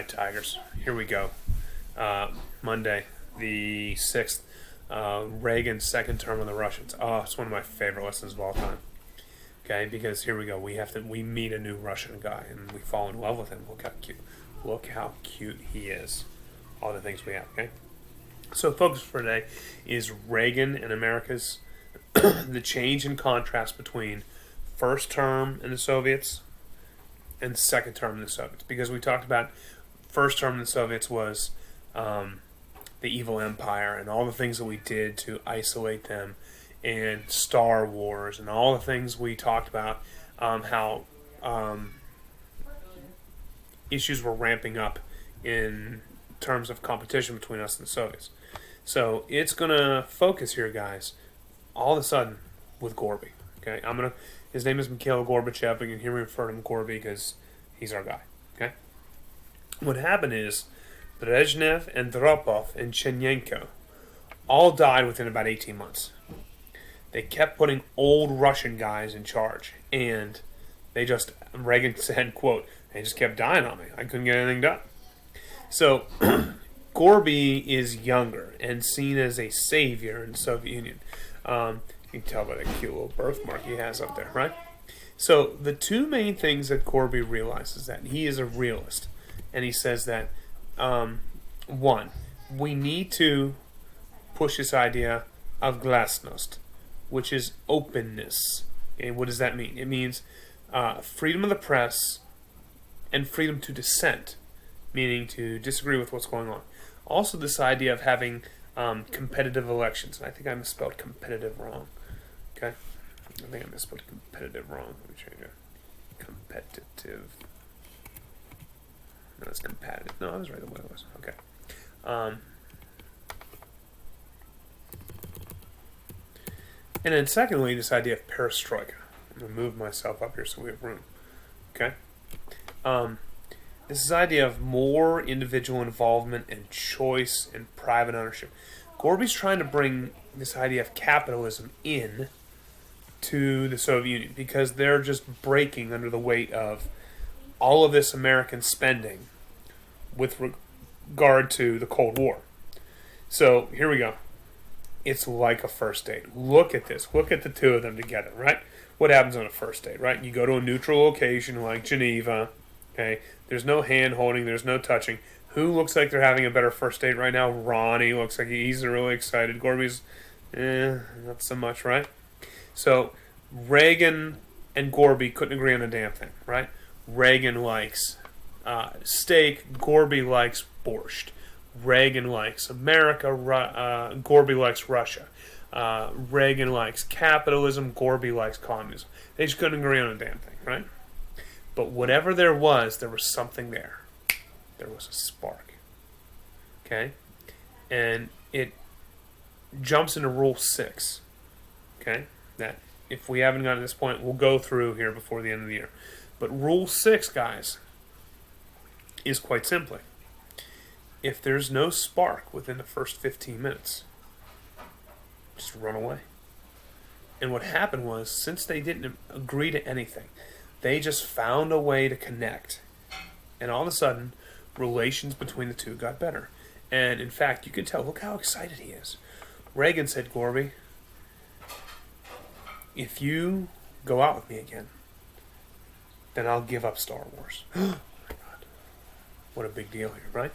right, Tigers. Here we go. Monday, the 6th. Reagan's second term on the Russians. Oh, it's one of my favorite lessons of all time. Okay, because here we go. We meet a new Russian guy and we fall in love with him. Look how cute he is. All the things we have. Okay. So, focus for today is Reagan and America's the change in contrast between first term in the Soviets and second term in the Soviets. Because we talked about first term in the Soviets was the evil empire and all the things that we did to isolate them, and Star Wars and all the things we talked about, how issues were ramping up in terms of competition between us and the Soviets. So it's going to focus here, guys, all of a sudden with Gorby. Okay, his name is Mikhail Gorbachev. You can hear me refer to him Gorby because he's our guy. Okay, what happened is Brezhnev, Andropov, and Chernenko all died within about 18 months. They kept putting old Russian guys in charge, and Reagan said, quote, they just kept dying on me. I couldn't get anything done. So Gorby is younger and seen as a savior in the Soviet Union. You can tell by the cute little birthmark he has up there, right? So the two main things that Gorby realizes that he is a realist, and he says that one, we need to push this idea of glasnost, which is openness. Okay, what does that mean? It means freedom of the press and freedom to dissent, meaning to disagree with what's going on. Also, this idea of having competitive elections. And I think I misspelled competitive wrong. Okay? I think I misspelled competitive wrong. Let me change it. Competitive. No, it's competitive. No, I was right the way it was. Okay. And then secondly, this idea of perestroika. I'm going to move myself up here so we have room. Okay? This is the idea of more individual involvement and choice and private ownership. Gorby's trying to bring this idea of capitalism in to the Soviet Union because they're just breaking under the weight of all of this American spending with regard to the Cold War. So here we go. It's like a first date. Look at this. Look at the two of them together, right? What happens on a first date, right? You go to a neutral location like Geneva. Okay, there's no hand holding, there's no touching. Who looks like they're having a better first date right now? Ronnie looks like he's really excited. Gorby's, not so much, right? So Reagan and Gorby couldn't agree on a damn thing, right? Reagan likes steak, Gorby likes borscht. Reagan likes America, Gorby likes Russia. Reagan likes capitalism, Gorby likes communism. They just couldn't agree on a damn thing, right? But whatever there was something there. There was a spark. Okay? And it jumps into Rule 6. Okay? That if we haven't gotten to this point, we'll go through here before the end of the year. But Rule 6, guys, is quite simply, if there's no spark within the first 15 minutes, just run away. And what happened was, since they didn't agree to anything, they just found a way to connect. And all of a sudden, relations between the two got better. And in fact, you can tell, look how excited he is. Reagan said, Gorby, if you go out with me again, then I'll give up Star Wars. Oh my God. What a big deal here, right?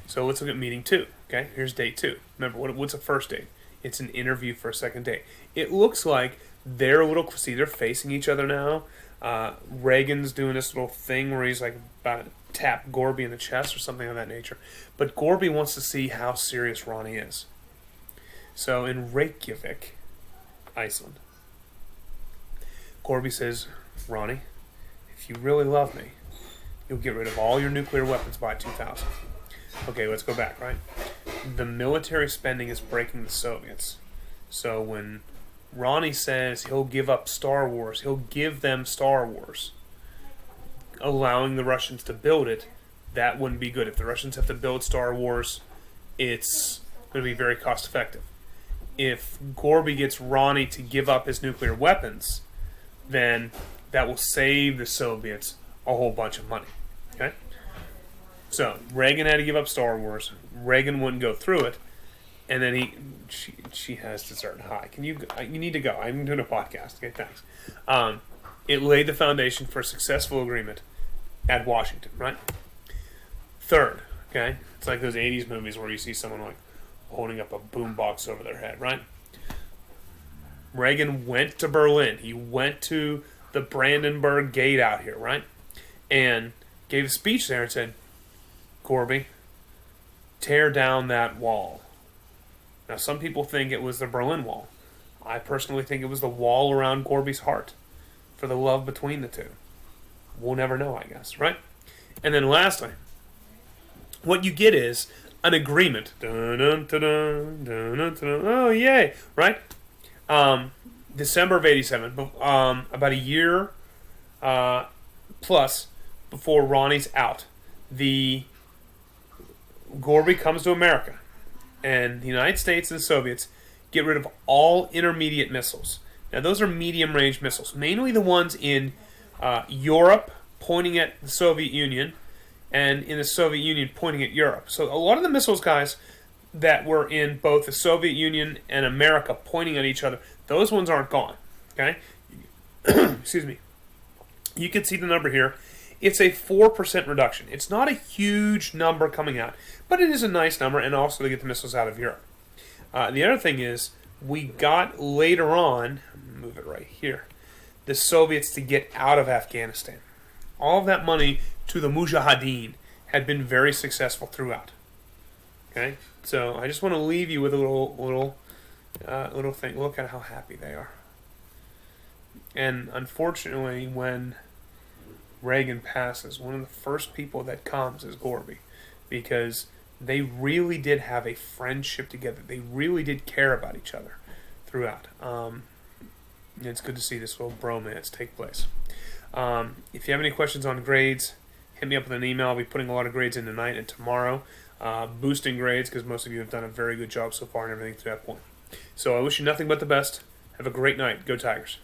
So let's look at meeting 2. Okay, here's date 2. Remember, what's a first date? It's an interview for a second date. It looks like they're they're facing each other now. Reagan's doing this little thing where he's like about to tap Gorby in the chest or something of that nature. But Gorby wants to see how serious Ronnie is. So in Reykjavik, Iceland, Gorby says, Ronnie, if you really love me, you'll get rid of all your nuclear weapons by 2000. Okay, let's go back, right? The military spending is breaking the Soviets. So when Ronnie says he'll give up Star Wars, he'll give them Star Wars, allowing the Russians to build it, that wouldn't be good. If the Russians have to build Star Wars, it's going to be very cost effective. If Gorby gets Ronnie to give up his nuclear weapons, then that will save the Soviets a whole bunch of money. Okay? So Reagan had to give up Star Wars. Reagan wouldn't go through it, and then she has to start. Hi, can you need to go? I'm doing a podcast. Okay, thanks. It laid the foundation for a successful agreement at Washington, right? Third, okay, it's like those '80s movies where you see someone like holding up a boombox over their head, right? Reagan went to Berlin. He went to the Brandenburg Gate out here, right? And gave a speech there and said, Gorby, tear down that wall. Now, some people think it was the Berlin Wall. I personally think it was the wall around Gorby's heart for the love between the two. We'll never know, I guess, right? And then lastly, what you get is an agreement. Dun, dun, dun, dun, dun, dun, dun. Oh, yay, right? December of 87, about a year plus before Ronnie's out, Gorby comes to America, and the United States and the Soviets get rid of all intermediate missiles. Now, those are medium-range missiles, mainly the ones in Europe pointing at the Soviet Union, and in the Soviet Union pointing at Europe. So a lot of the missiles, guys, that were in both the Soviet Union and America pointing at each other, those ones aren't gone. Okay? Excuse me. You can see the number here. It's a 4% reduction. It's not a huge number coming out, but it is a nice number, and also to get the missiles out of Europe. The other thing is, we got later on, move it right here, the Soviets to get out of Afghanistan. All of that money to the Mujahideen had been very successful throughout. Okay, so I just want to leave you with a little thing. Look at how happy they are. And unfortunately, when Reagan passes, one of the first people that comes is Gorby, because they really did have a friendship together. They really did care about each other throughout. It's good to see this little bromance take place. If you have any questions on grades, hit me up with an email. I'll be putting a lot of grades in tonight and tomorrow, boosting grades, because most of you have done a very good job so far and everything to that point. So I wish you nothing but the best. Have a great night. Go Tigers.